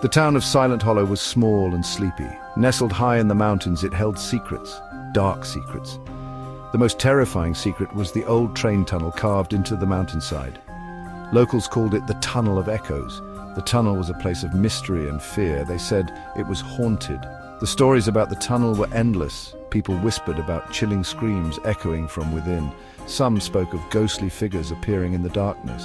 The town of Silent Hollow was small and sleepy. Nestled high in the mountains, it held secrets, dark secrets. The most terrifying secret was the old train tunnel carved into the mountainside. Locals called it the Tunnel of Echoes. The tunnel was a place of mystery and fear. They said it was haunted. The stories about the tunnel were endless. People whispered about chilling screams echoing from within. Some spoke of ghostly figures appearing in the darkness.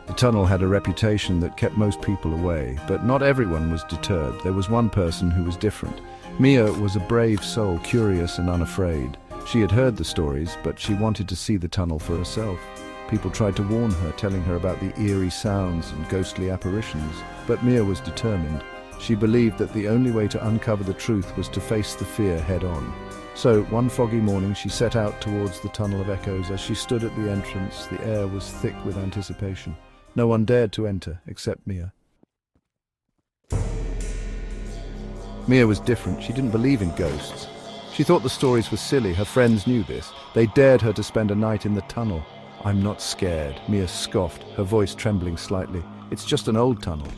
The tunnel had a reputation that kept most people away, but not everyone was deterred. There was one person who was different. Mia was a brave soul, curious and unafraid. She had heard the stories, but she wanted to see the tunnel for herself. People tried to warn her, telling her about the eerie sounds and ghostly apparitions, but Mia was determined. She believed that the only way to uncover the truth was to face the fear head-on. So, one foggy morning, she set out towards the Tunnel of Echoes. As she stood at the entrance, the air was thick with anticipation. No one dared to enter, except Mia. Mia was different. She didn't believe in ghosts. She thought the stories were silly. Her friends knew this. They dared her to spend a night in the tunnel. "I'm not scared," Mia scoffed, her voice trembling slightly. "It's just an old tunnel."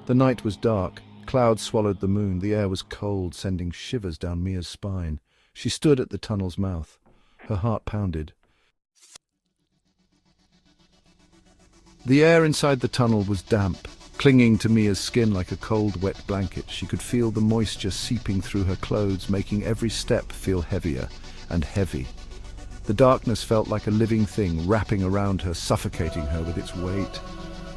The night was dark. Clouds swallowed the moon. The air was cold, sending shivers down Mia's spine. She stood at the tunnel's mouth. Her heart pounded. The air inside the tunnel was damp, clinging to Mia's skin like a cold, wet blanket. She could feel the moisture seeping through her clothes, making every step feel heavier and heavy. The darkness felt like a living thing wrapping around her, suffocating her with its weight.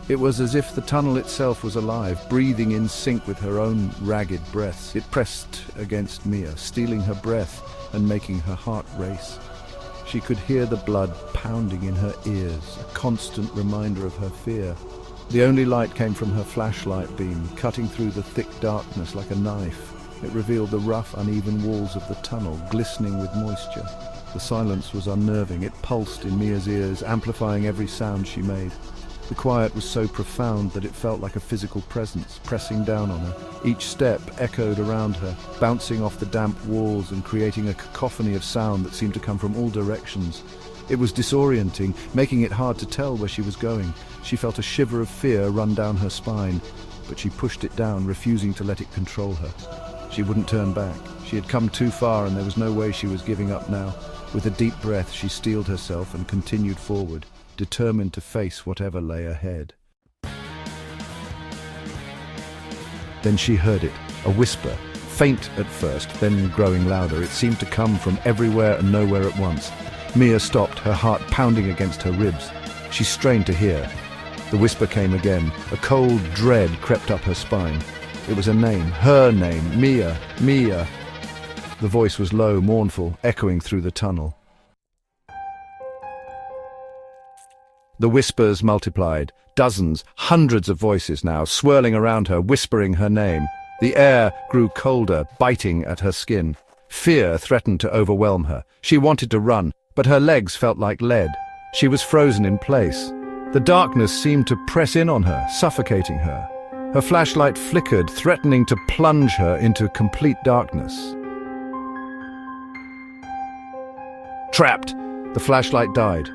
It was as if the tunnel itself was alive, breathing in sync with her own ragged breaths. It pressed against Mia, stealing her breath and making her heart race. She could hear the blood pounding in her ears, a constant reminder of her fear. The only light came from her flashlight beam, cutting through the thick darkness like a knife. It revealed the rough, uneven walls of the tunnel, glistening with moisture. The silence was unnerving. It pulsed in Mia's ears, amplifying every sound she made. The quiet was so profound that it felt like a physical presence, pressing down on her. Each step echoed around her, bouncing off the damp walls and creating a cacophony of sound that seemed to come from all directions. It was disorienting, making it hard to tell where she was going. She felt a shiver of fear run down her spine, but she pushed it down, refusing to let it control her. She wouldn't turn back. She had come too far, and there was no way she was giving up now. With a deep breath, she steeled herself and continued forward, determined to face whatever lay ahead. Then she heard it, a whisper, faint at first, then growing louder. It seemed to come from everywhere and nowhere at once. Mia stopped, her heart pounding against her ribs. She strained to hear. The whisper came again. A cold dread crept up her spine. It was a name, her name, Mia, Mia. The voice was low, mournful, echoing through the tunnel. The whispers multiplied. Dozens, hundreds of voices now, swirling around her, whispering her name. The air grew colder, biting at her skin. Fear threatened to overwhelm her. She wanted to run, but her legs felt like lead. She was frozen in place. The darkness seemed to press in on her, suffocating her. Her flashlight flickered, threatening to plunge her into complete darkness. Trapped! The flashlight died.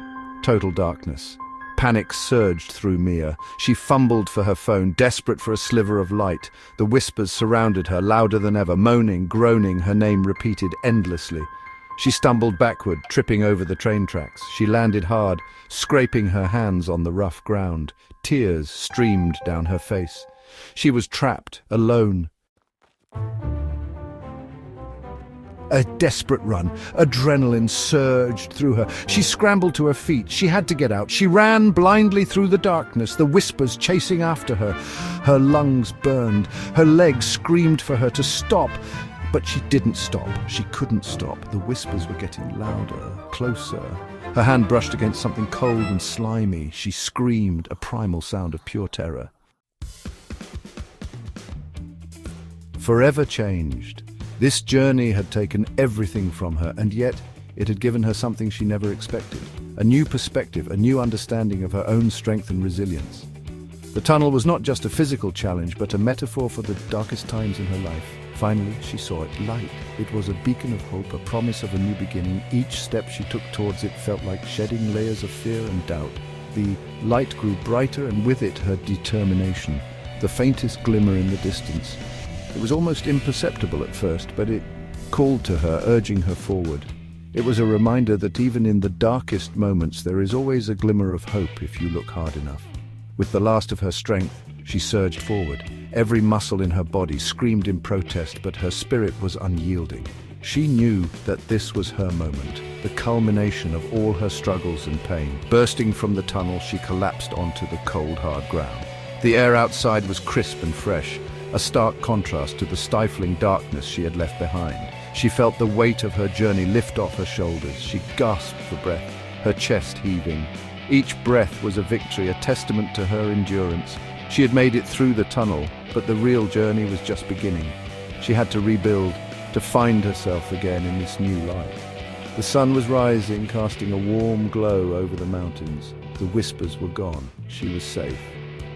Total darkness. Panic surged through Mia. She fumbled for her phone, desperate for a sliver of light. The whispers surrounded her, louder than ever, moaning, groaning, her name repeated endlessly. She stumbled backward, tripping over the train tracks. She landed hard, scraping her hands on the rough ground. Tears streamed down her face. She was trapped, alone. A desperate run. Adrenaline surged through her. She scrambled to her feet. She had to get out. She ran blindly through the darkness, the whispers chasing after her. Her lungs burned. Her legs screamed for her to stop. But she didn't stop. She couldn't stop. The whispers were getting louder, closer. Her hand brushed against something cold and slimy. She screamed, a primal sound of pure terror. Forever changed. This journey had taken everything from her, and yet it had given her something she never expected. A new perspective, a new understanding of her own strength and resilience. The tunnel was not just a physical challenge, but a metaphor for the darkest times in her life. Finally, she saw it, light. It was a beacon of hope, a promise of a new beginning. Each step she took towards it felt like shedding layers of fear and doubt. The light grew brighter, and with it her determination. the faintest glimmer in the distance. It was almost imperceptible at first, but it called to her, urging her forward. It was a reminder that even in the darkest moments there is always a glimmer of hope if you look hard enough. With the last of her strength, she surged forward. Every muscle in her body screamed in protest, but her spirit was unyielding. She knew that this was her moment, the culmination of all her struggles and pain. Bursting from the tunnel, she collapsed onto the cold, hard ground. The air outside was crisp and fresh, a stark contrast to the stifling darkness she had left behind. She felt the weight of her journey lift off her shoulders. She gasped for breath, her chest heaving. Each breath was a victory, a testament to her endurance. She had made it through the tunnel, but the real journey was just beginning. She had to rebuild, to find herself again in this new life. The sun was rising, casting a warm glow over the mountains. The whispers were gone. She was safe.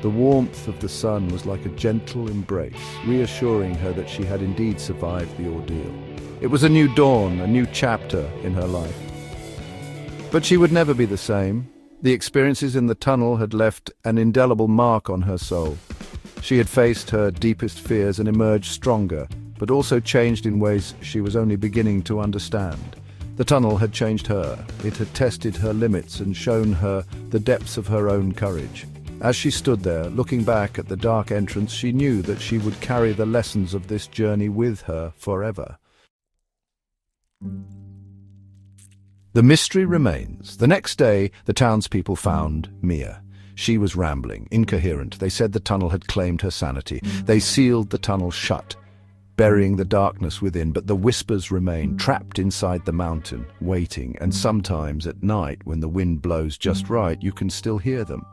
The warmth of the sun was like a gentle embrace, reassuring her that she had indeed survived the ordeal. It was a new dawn, a new chapter in her life. But she would never be the same. The experiences in the tunnel had left an indelible mark on her soul. She had faced her deepest fears and emerged stronger, but also changed in ways she was only beginning to understand. The tunnel had changed her. It had tested her limits and shown her the depths of her own courage. As she stood there, looking back at the dark entrance, she knew that she would carry the lessons of this journey with her forever. The mystery remains. The next day, the townspeople found Mia. She was rambling, incoherent. They said the tunnel had claimed her sanity. They sealed the tunnel shut, burying the darkness within, but the whispers remain, trapped inside the mountain, waiting, and sometimes at night, when the wind blows just right, you can still hear them,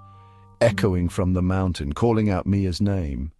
echoing from the mountain, calling out Mia's name.